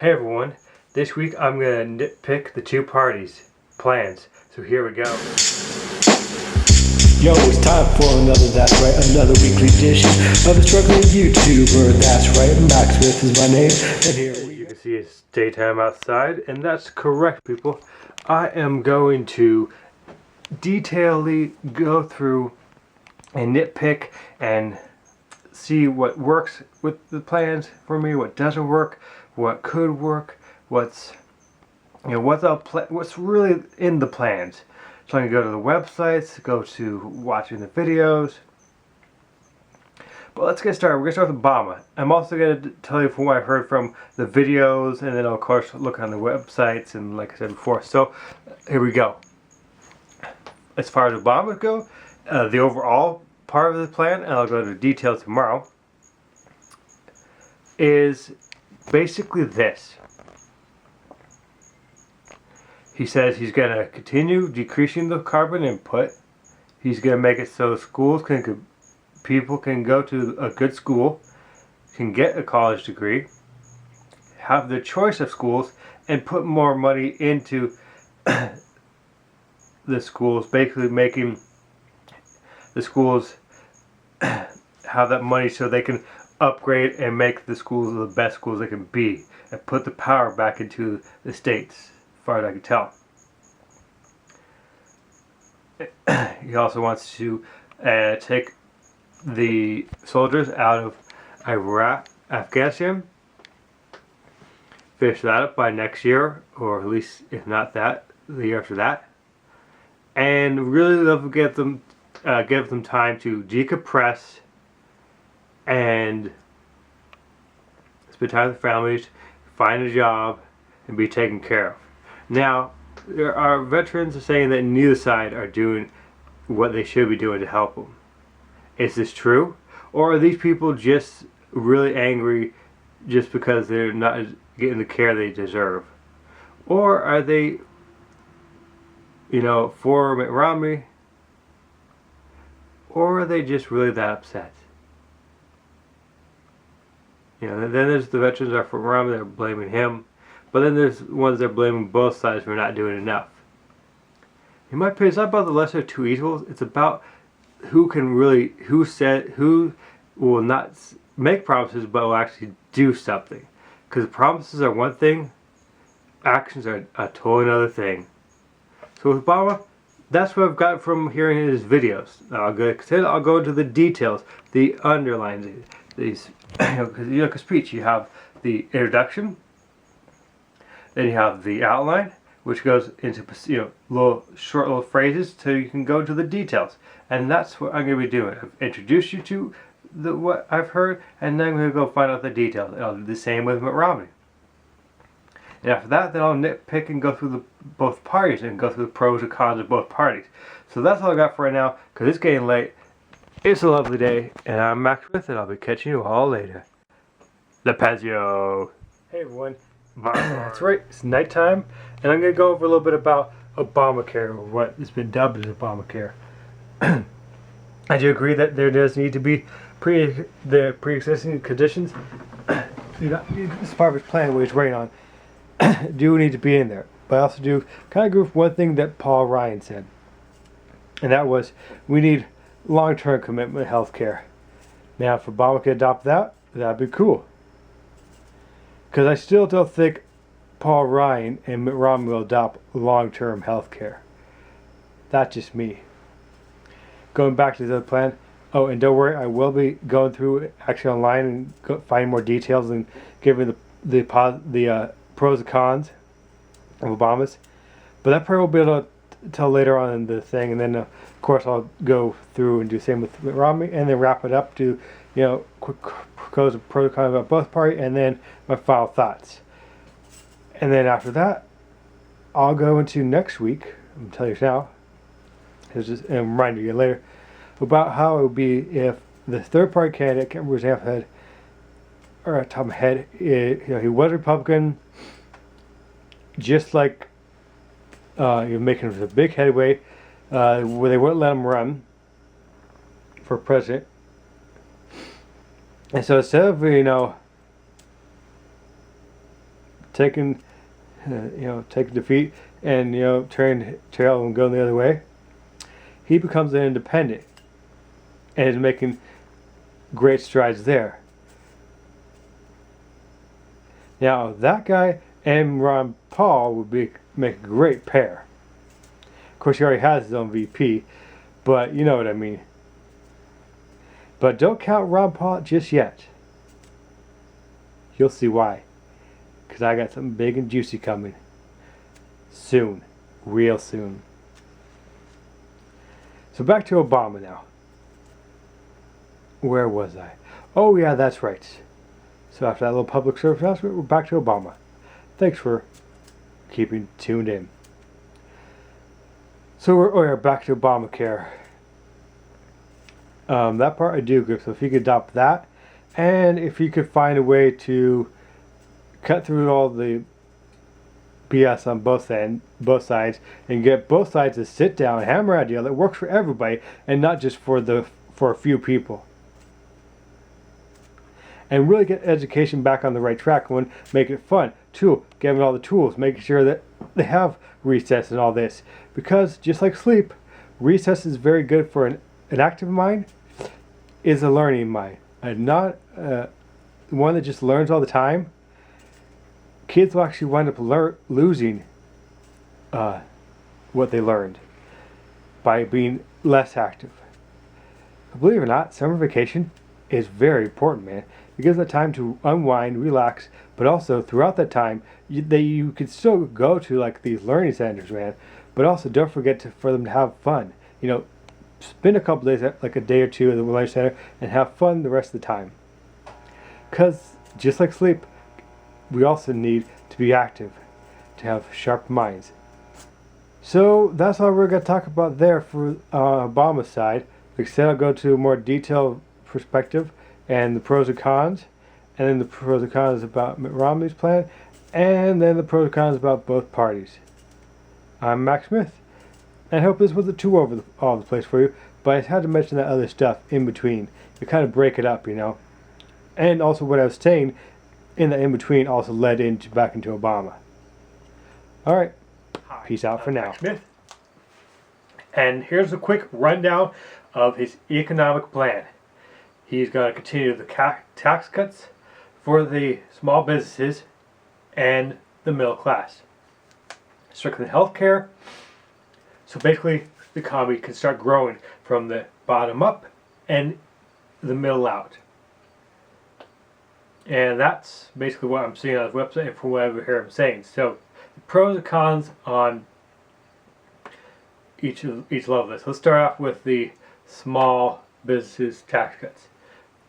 Hey everyone, this week I'm going to nitpick the two parties' plans. So here we go. Yo, it's time for another, that's right, another weekly edition of the struggling YouTuber. That's right, Max Smith is my name, and here You can see it's daytime outside, and that's correct, people. I am going to detailedly go through and nitpick and see what works with the plans for me, what doesn't work, what could work, what's really in the plans. So I can go to the websites, go to watching the videos. But let's get started. We're going to start with Obama. I'm also going to tell you from what I've heard from the videos, and then I'll, of course, look on the websites, and like I said before. So here we go. As far as Obama go, the overall part of the plan, and I'll go into details tomorrow, is basically this. He says he's going to continue decreasing the carbon input. He's going to make it so people can go to a good school, can get a college degree, have their choice of schools, and put more money into the schools, basically making the schools have that money so they can upgrade and make the schools the best schools they can be, and put the power back into the states, as far as I can tell. He also wants to take the soldiers out of Afghanistan, finish that up by next year, or at least if not that, the year after that, and really give them time to decompress and spend time with families, find a job, and be taken care of. Now, there are veterans saying that neither side are doing what they should be doing to help them. Is this true? Or are these people just really angry just because they're not getting the care they deserve? Or are they, for Mitt Romney? Or are they just really that upset? Then there's the veterans that are for Romney, they're blaming him. But then there's ones that are blaming both sides for not doing enough. In my opinion, it's not about the lesser of two evils. It's about who will not make promises but will actually do something. Because promises are one thing, actions are a totally another thing. So with Obama, that's what I've got from hearing his videos. I'll go into the details, the underlines, these, because speech, you have the introduction, then you have the outline, which goes into short little phrases so you can go into the details. And that's what I'm going to be doing. I've introduced you to what I've heard, and then I'm going to go find out the details. And I'll do the same with Mitt Romney. And after that, then I'll nitpick and go through both parties and go through the pros and cons of both parties. So that's all I got for right now, because it's getting late. It's a lovely day, and I'm Max Smith, and I'll be catching you all later. Lepazio. Hey everyone. That's right, it's nighttime, and I'm going to go over a little bit about Obamacare, or what has been dubbed as Obamacare. I do agree that there does need to be the pre-existing conditions, this part of his plan, which he's writing on, do need to be in there. But I also do kind of agree with one thing that Paul Ryan said, and that was we need long-term commitment health care. Now, if Obama could adopt that, that'd be cool. Because I still don't think Paul Ryan and Mitt Romney will adopt long-term health care. That's just me. Going back to the plan. Oh, and don't worry, I will be going through it actually online and finding more details and giving the pros and cons of Obama's. But that probably will be able to tell later on in the thing, and then of course I'll go through and do the same with Mitt Romney, and then wrap it up to quick pros and cons about both parties, and then my final thoughts. And then after that, I'll go into next week. I'm telling you now. And remind you later about how it would be if the third party candidate, I can't remember his name head, or at the top of my head, he was Republican, just like you're making a big headway, where they wouldn't let him run for president. And so instead of taking, taking defeat and turning tail and going the other way, he becomes an independent and is making great strides there. Now that guy and Ron Paul would make a great pair. Of course, he already has his own VP, but you know what I mean. But don't count Ron Paul just yet. You'll see why. Because I got something big and juicy coming. Soon. Real soon. So back to Obama now. Where was I? Oh yeah, that's right. So after that little public service announcement, we're back to Obama. Thanks for keeping tuned in. So we're back to Obamacare. That part I do agree. So if you could adopt that, and if you could find a way to cut through all the BS on both sides, and get both sides to sit down and hammer out a deal that works for everybody and not just for a few people. And really get education back on the right track. One, make it fun. Two, give them all the tools, making sure that they have recess and all this. Because just like sleep, recess is very good for an active mind, is a learning mind. And not one that just learns all the time. Kids will actually wind up losing what they learned by being less active. But believe it or not, summer vacation is very important, man. It gives that time to unwind, relax, but also throughout that time, you could still go to like these learning centers, man. But also don't forget for them to have fun. Spend a couple days, like a day or two at the learning center, and have fun the rest of the time. Because just like sleep, we also need to be active, to have sharp minds. So that's all we're going to talk about there for Obama's side. Like I said, I'll go to a more detailed perspective and the pros and cons, and then the pros and cons about Mitt Romney's plan, and then the pros and cons about both parties. I'm Max Smith, and I hope this wasn't too all over the place for you, but I had to mention that other stuff in between to kind of break it up, And also what I was saying in the in-between also led back into Obama. Alright, peace out for now. Smith. And here's a quick rundown of his economic plan. He's going to continue the tax cuts for the small businesses and the middle class. Strengthen healthcare. So basically, the economy can start growing from the bottom up and the middle out. And that's basically what I'm seeing on his website and from what I hear him saying. So, the pros and cons on each level of this. Let's start off with the small businesses tax cuts.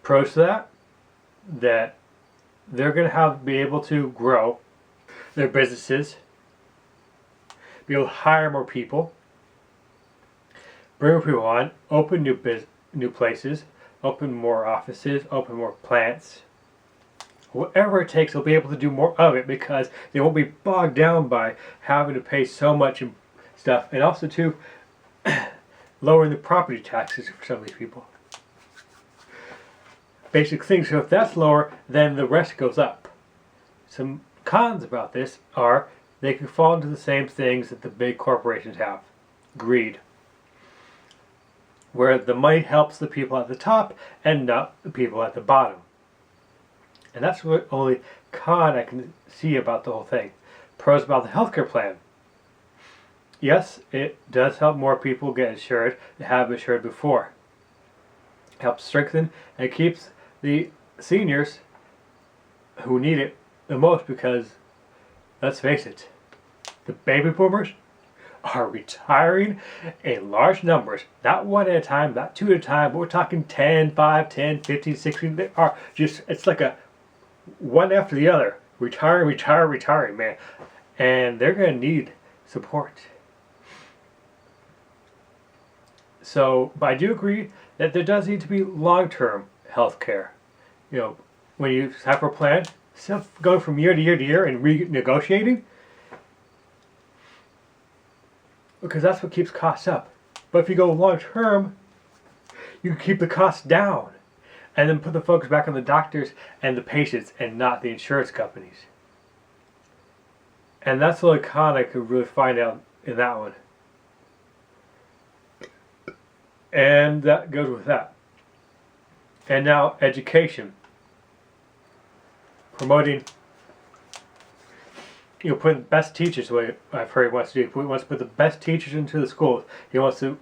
Pros to that they're going to be able to grow their businesses, be able to hire more people, bring more people on, open new places, open more offices, open more plants. Whatever it takes, they'll be able to do more of it because they won't be bogged down by having to pay so much and stuff, and also to lowering the property taxes for some of these people. Basic things. So if that's lower, then the rest goes up. Some cons about this are they can fall into the same things that the big corporations have. Greed. Where the money helps the people at the top and not the people at the bottom. And that's the only con I can see about the whole thing. Pros about the healthcare plan. Yes, it does help more people get insured than have insured before. It helps strengthen and keeps the seniors who need it the most because, let's face it, the baby boomers are retiring in large numbers. Not one at a time, not two at a time, but we're talking 10, 5, 10, 15, 16. They are just, it's like a one after the other. Retiring, man. And they're going to need support. So, but I do agree that there does need to be long-term health care. When you have a plan, instead of going from year to year to year and renegotiating, because that's what keeps costs up. But if you go long-term, you can keep the costs down and then put the focus back on the doctors and the patients and not the insurance companies. And that's the only con I could really find out in that one. And that goes with that. And now education. Promoting, putting the best teachers, the way I've heard he wants to do. He wants to put the best teachers into the schools. He wants to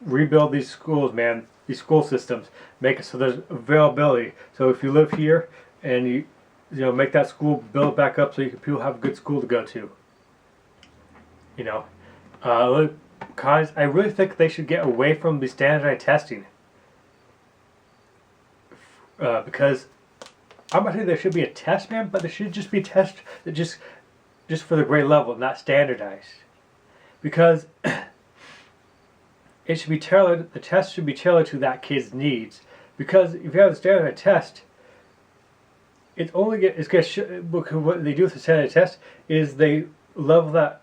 rebuild these schools, man, these school systems. Make it so there's availability. So if you live here and you make that school, build it back up so people have a good school to go to. Guys, I really think they should get away from the standardized testing. Because I'm not saying there should be a test, man, but there should just be a test that just for the grade level, not standardized. Because it should be tailored. The test should be tailored to that kid's needs. Because if you have a standardized test, what they do with the standardized test is they level that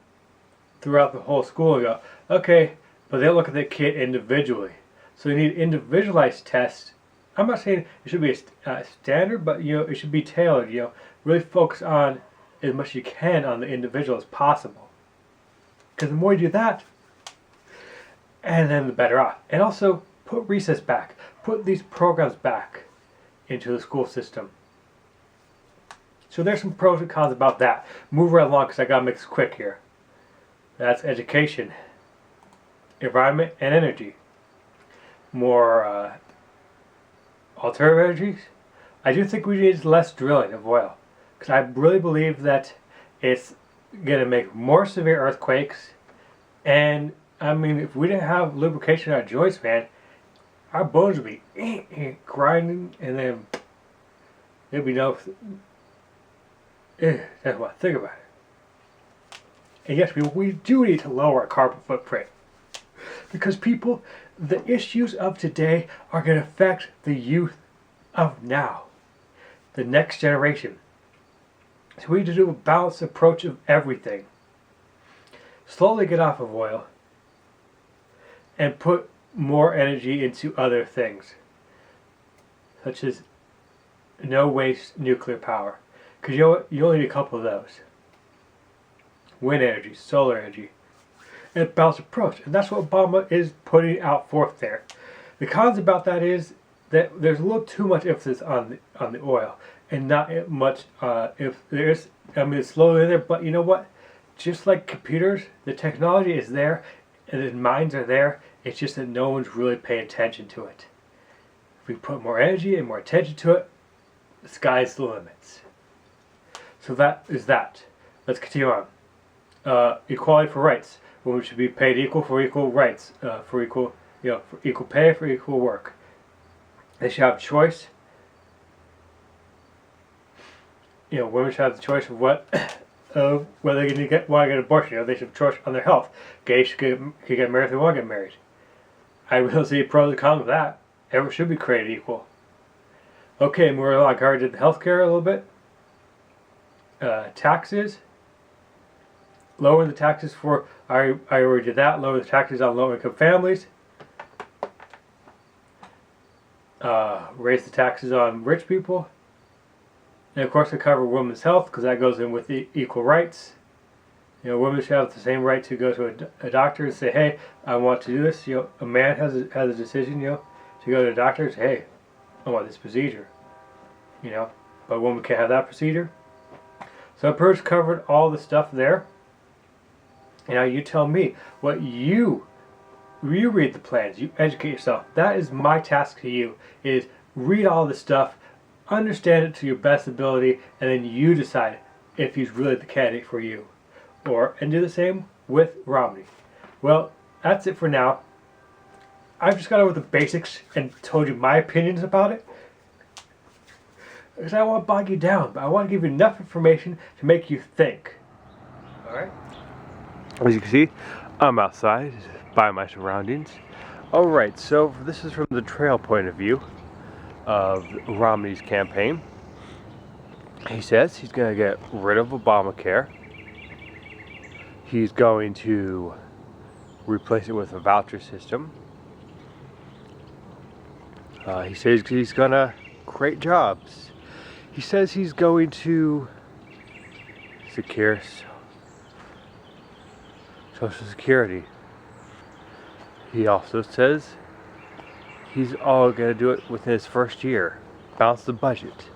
throughout the whole school and go, okay, but they look at the kid individually. So you need individualized tests. I'm not saying it should be a standard, but it should be tailored. Really focus on as much as you can on the individual as possible. Because the more you do that, and then the better off. And also put recess back. Put these programs back into the school system. So there's some pros and cons about that. Move right along because I gotta make this quick here. That's education, environment, and energy. More alternative energies. I do think we need less drilling of oil, because I really believe that it's gonna make more severe earthquakes. And I mean, if we didn't have lubrication in our joints, man, our bones would be grinding, and then there'd be no. That's what I think about it. And yes, we do need to lower our carbon footprint, because the issues of today are going to affect the youth of now, the next generation. So we need to do a balanced approach of everything. Slowly get off of oil and put more energy into other things, such as no waste nuclear power. Because you only need a couple of those. Wind energy, solar energy, and a balanced approach. And that's what Obama is putting out forth there. The cons about that is that there's a little too much emphasis on the oil, and not much if there's. I mean, it's slowly in there, but you know what? Just like computers, the technology is there, and the minds are there. It's just that no one's really paying attention to it. If we put more energy and more attention to it, the sky's the limits. So that is that. Let's continue on. Equality for rights. Women should be paid equal for equal rights, for equal pay for equal work. They should have choice. Women should have the choice of whether they're going to want to get an abortion. They should have choice on their health. Gays should get married if they want to get married. I really see pros and cons of that. Everyone should be created equal. Okay, moving along. I already did the healthcare a little bit. Taxes. Lower the taxes for, I already did that. Lower the taxes on low income families. Raise the taxes on rich people. And of course I cover women's health, because that goes in with the equal rights. Women should have the same right to go to a doctor and say, hey, I want to do this. A man has a decision, to go to a doctor and say, hey, I want this procedure. But a woman can't have that procedure. So I pretty much covered all the stuff there. And now you tell me what you read the plans, you educate yourself. That is my task to you, is read all this stuff, understand it to your best ability, and then you decide if he's really the candidate for you. And do the same with Romney. Well, that's it for now. I've just got over the basics and told you my opinions about it. Because I don't want to bog you down, but I want to give you enough information to make you think. Alright? As you can see, I'm outside by my surroundings. Alright, so this is from the trail point of view of Romney's campaign. He says he's going to get rid of Obamacare. He's going to replace it with a voucher system. He says he's going to create jobs. He says he's going to secure Social Security. He also says he's all gonna do it within his first year, balance the budget,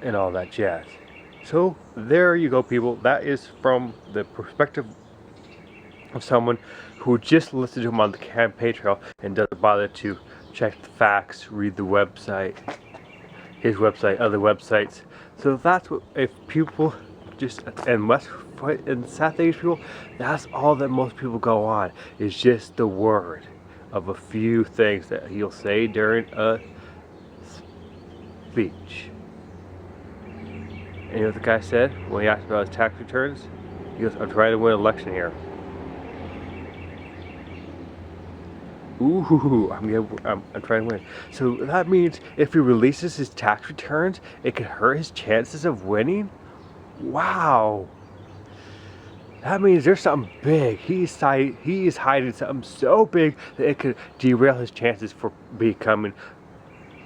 and all that jazz. So there you go, people. That is from the perspective of someone who just listened to him on the campaign trail and doesn't bother to check the facts, read the website, his website, other websites. So that's what, if people just, and the sad thing is, people, that's all that most people go on, is just the word of a few things that he'll say during a speech. And you know what the guy said when he asked about his tax returns? He goes, I'm trying to win an election here. Ooh, I'm trying to win. So that means if he releases his tax returns, it could hurt his chances of winning? Wow. That means there's something big. He is hiding something so big that it could derail his chances for becoming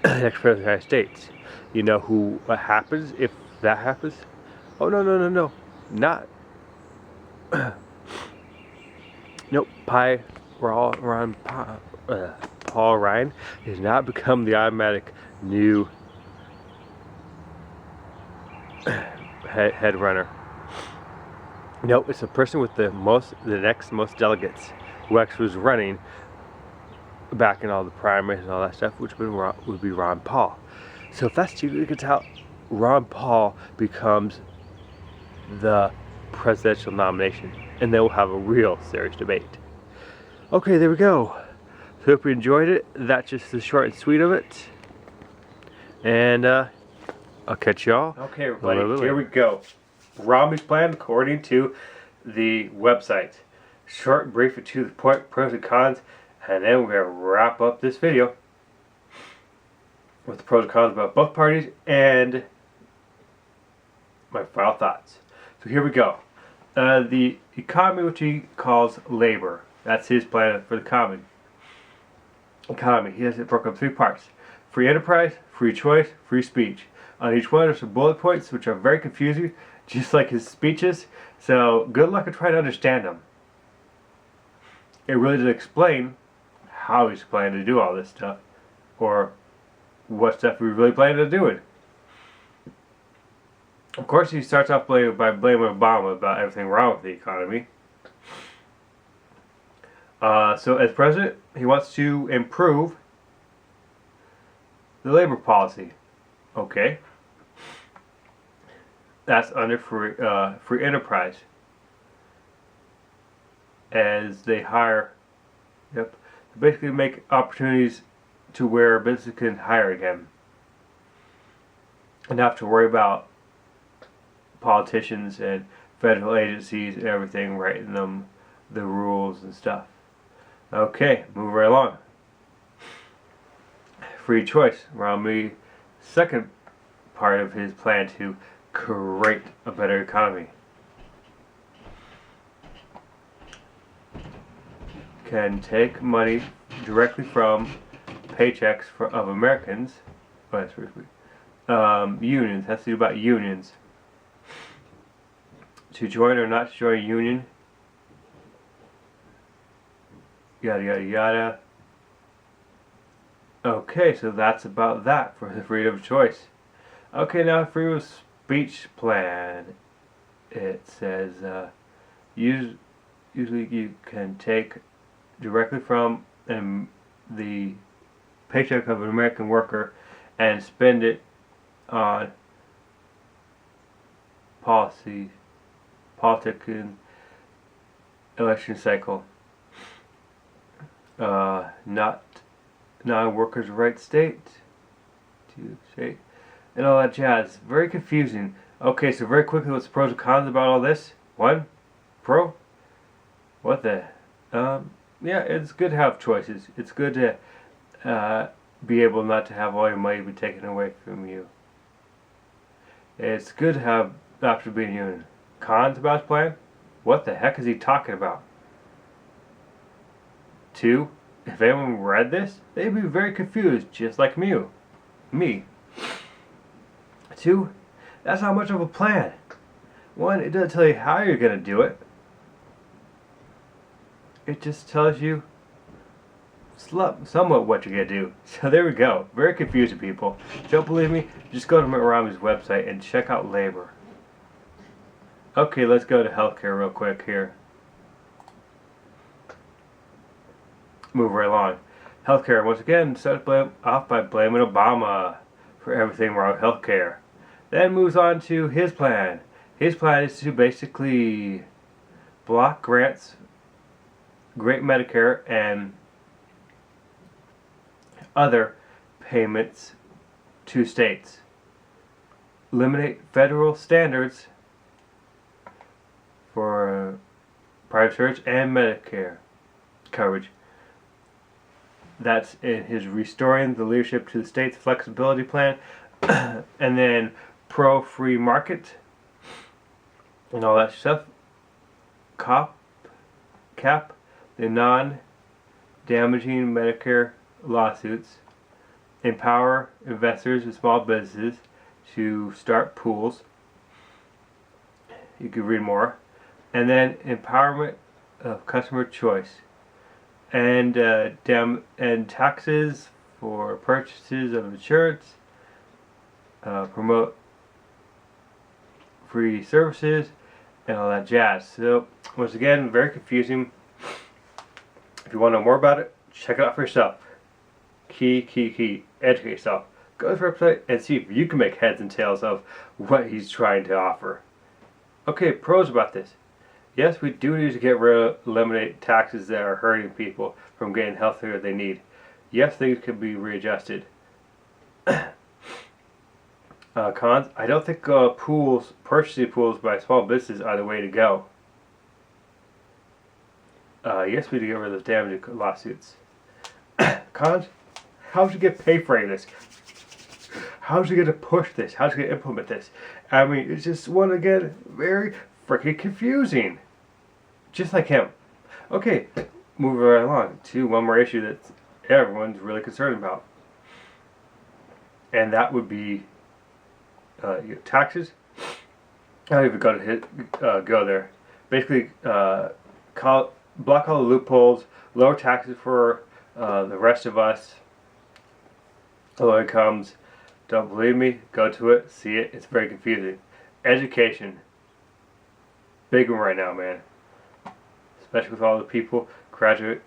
the next president of the United States. You know what happens if that happens? Oh, no. Not. Nope. Paul Ryan has not become the automatic new head runner. No, it's a person with the next most delegates, who actually was running back in all the primaries and all that stuff, which would be Ron Paul. So if that's true, you can tell Ron Paul becomes the presidential nomination, and then we'll have a real serious debate. Okay, there we go. So hope you enjoyed it. That's just the short and sweet of it. And I'll catch y'all. Okay, everybody, here we go. Romney's plan according to the website. Short and brief and to the point, pros and cons, and then we're going to wrap up this video with the pros and cons about both parties and my final thoughts. So here we go. The economy, which he calls labor. That's his plan for the economy. He has it broken up 3 parts. Free enterprise, free choice, free speech. On each one there's some bullet points which are very confusing, just like his speeches. So good luck in trying to understand them. It really doesn't explain how he's planning to do all this stuff, or what stuff he's really planning to do it. Of course, he starts off by blaming Obama about everything wrong with the economy. So as president, he wants to improve the labor policy. Okay. That's under free enterprise. As they hire, basically make opportunities to where business can hire again. And not have to worry about politicians and federal agencies and everything writing them the rules and stuff. Okay, move right along. Free choice. Romney's second part of his plan to create a better economy. Can take money directly from paychecks of Americans. Oh, that's really sweet. Unions. Has to do about unions. To join or not to join a union. Yada yada yada. Okay, so that's about that for the freedom of choice. Okay, now freedom of speech plan. It says usually you can take directly from the paycheck of an American worker and spend it on politics and election cycle. Not non-workers' rights state to say, and all that jazz. Very confusing. Okay, so very quickly, what's the pros and cons about all this? 1, pro. What the? Yeah, it's good to have choices. It's good to be able not to have all your money be taken away from you. It's good to have the option of being human. Cons about his plan? What the heck is he talking about? 2, if anyone read this, they'd be very confused, just like me. 2, that's not much of a plan. One, it doesn't tell you how you're going to do it. It just tells you somewhat what you're going to do. So there we go. Very confusing, people. Don't believe me? Just go to Mitt Romney's website and check out labor. Okay, let's go to healthcare real quick here. Move right along. Healthcare, once again, starts off by blaming Obama for everything wrong with healthcare. Then moves on to his plan. His plan is to basically block grants, Great Medicare, and other payments to states. Eliminate federal standards for private insurance and Medicare coverage. That's in his Restoring the Leadership to the States Flexibility Plan. And then pro-free market and all that stuff. Cap the non-damaging Medicare lawsuits. Empower investors and small businesses to start pools. You can read more. And then empowerment of customer choice. And taxes for purchases of insurance. Promote free services and all that jazz. So once again, very confusing. If you want to know more about it, check it out for yourself. Key. Educate yourself. Go to the website and see if you can make heads and tails of what he's trying to offer. Okay, pros about this. Yes, we do need to eliminate taxes that are hurting people from getting health care they need. Yes, things can be readjusted. Cons, I don't think purchasing pools by small businesses are the way to go. Yes, we need to get rid of those damaging lawsuits. Cons, how's you get paid for any of this? How's you going to push this? How's you going to implement this? I mean, it's just, one again, very freaking confusing. Just like him. Okay, moving right along to one more issue that everyone's really concerned about. And that would be taxes. I don't even go there. Basically, block all the loopholes, lower taxes for the rest of us, low incomes. Don't believe me? Go to it, see it. It's very confusing. Education, big one right now, man. Especially with all the people graduate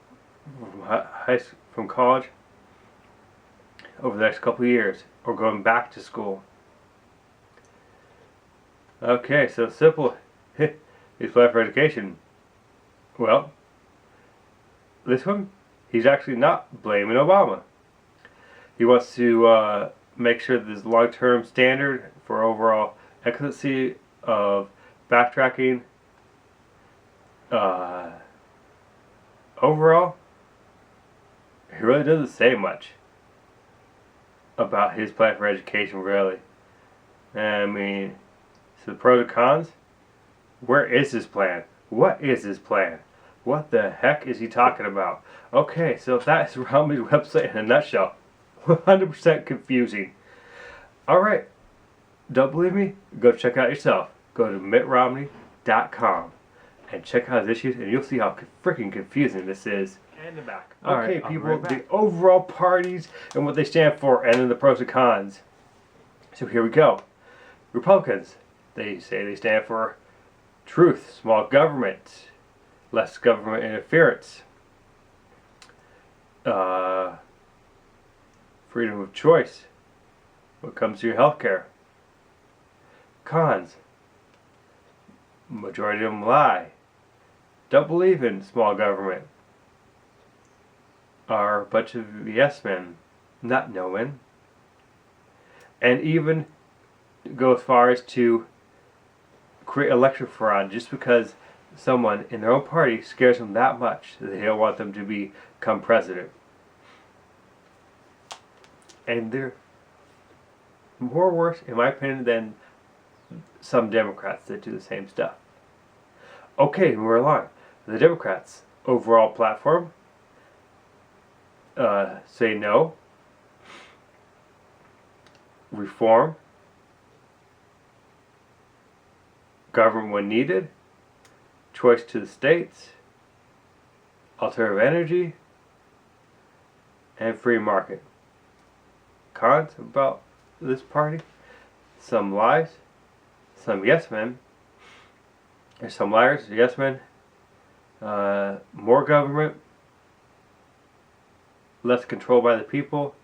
from college over the next couple of years, or going back to school. Okay, so simple. He's planning for education. Well, this one, he's actually not blaming Obama. He wants to make sure that there's a long-term standard for overall excellency of backtracking. Overall, he really doesn't say much about his plan for education, really. I mean, so the pros and cons, where is his plan? What is his plan? What the heck is he talking about? Okay, so that's Romney's website in a nutshell. 100% confusing. Alright, don't believe me? Go check it out yourself. Go to mittromney.com and check out his issues, and you'll see how freaking confusing this is. And the back. Okay, right, people, the overall parties and what they stand for, and then the pros and cons. So here we go. Republicans, they say they stand for truth, small government, less government interference, freedom of choice when it comes to your health care. Cons, majority of them lie, don't believe in small government, are a bunch of yes men, not no men, and even go as far as to create election fraud just because someone in their own party scares them that much that they don't want them to become president. And they're more worse, in my opinion, than some Democrats that do the same stuff. Okay, we're along. The Democrats' overall platform say no, reform, government when needed, choice to the states, alternative energy, and free market. Cons about this party: some lies, some yes men, and some liars, yes men, more government, less control by the people,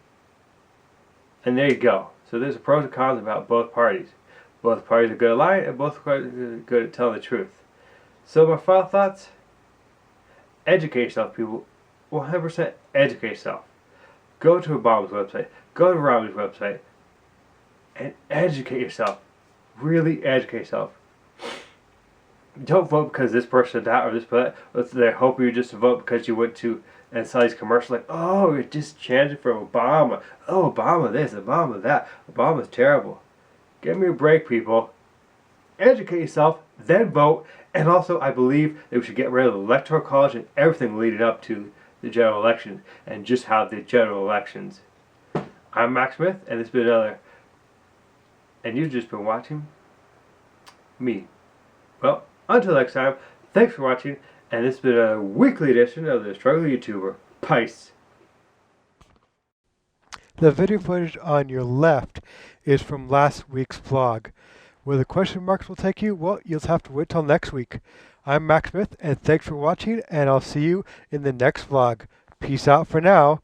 and there you go. So there's pros and cons about both parties. Both parties are good at lying, and both parties are good at telling the truth. So my final thoughts: educate yourself, people. 100% educate yourself. Go to Obama's website, go to Romney's website, and educate yourself. Really educate yourself. Don't vote because this person did that or this person that. They hope you just vote because you went to and saw these commercials like, oh, you're just chanting for Obama. Oh, Obama this, Obama that. Obama's terrible. Give me a break, people. Educate yourself, then vote. And also, I believe that we should get rid of the Electoral College and everything leading up to the general election and just have the general elections. I'm Max Smith, and this has been another. And you've just been watching me. Well, until next time, thanks for watching, and this has been a weekly edition of the Struggling YouTuber. Peace. The video footage on your left is from last week's vlog. Where the question marks will take you, well, you'll have to wait till next week. I'm Max Smith, and thanks for watching, and I'll see you in the next vlog. Peace out for now.